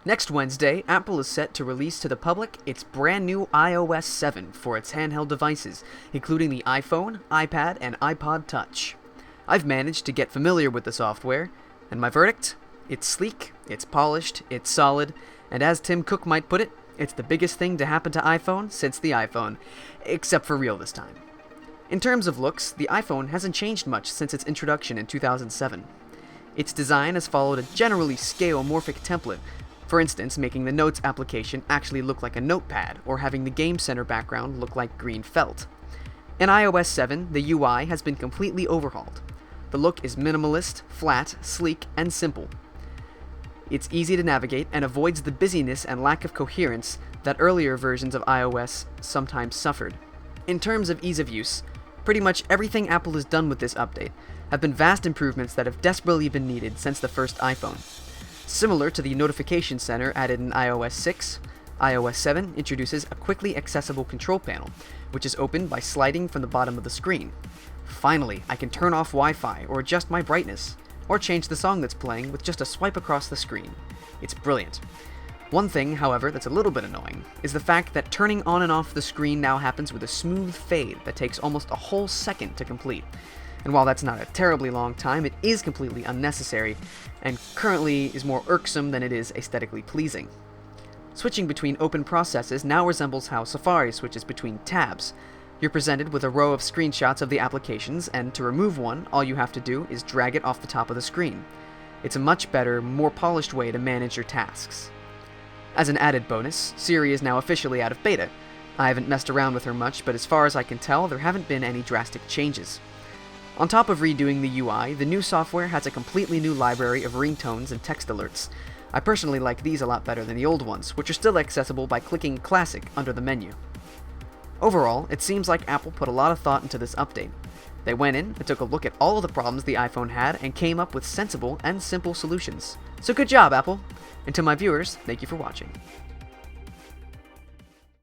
Next Wednesday, Apple is set to release to the public its brand new iOS 7 for its handheld devices, including the iPhone, iPad, and iPod Touch. I've managed to get familiar with the software, and my verdict? It's sleek, it's polished, it's solid, and as Tim Cook might put it, it's the biggest thing to happen to iPhone since the iPhone, except for real this time. In terms of looks, the iPhone hasn't changed much since its introduction in 2007. Its design has followed a generally scalomorphic template, for instance, making the Notes application actually look like a notepad, or having the Game Center background look like green felt. In iOS 7, the UI has been completely overhauled. The look is minimalist, flat, sleek, and simple. It's easy to navigate and avoids the busyness and lack of coherence that earlier versions of iOS sometimes suffered. In terms of ease of use, pretty much everything Apple has done with this update have been vast improvements that have desperately been needed since the first iPhone. Similar to the Notification Center added in iOS 6, iOS 7 introduces a quickly accessible control panel, which is opened by sliding from the bottom of the screen. Finally, I can turn off Wi-Fi or adjust my brightness, or change the song that's playing with just a swipe across the screen. It's brilliant. One thing, however, that's a little bit annoying is the fact that turning on and off the screen now happens with a smooth fade that takes almost a whole second to complete. And while that's not a terribly long time, it is completely unnecessary, and currently is more irksome than it is aesthetically pleasing. Switching between open processes now resembles how Safari switches between tabs. You're presented with a row of screenshots of the applications, and to remove one, all you have to do is drag it off the top of the screen. It's a much better, more polished way to manage your tasks. As an added bonus, Siri is now officially out of beta. I haven't messed around with her much, but as far as I can tell, there haven't been any drastic changes. On top of redoing the UI, the new software has a completely new library of ringtones and text alerts. I personally like these a lot better than the old ones, which are still accessible by clicking Classic under the menu. Overall, it seems like Apple put a lot of thought into this update. They went in and took a look at all of the problems the iPhone had and came up with sensible and simple solutions. So good job, Apple! And to my viewers, thank you for watching.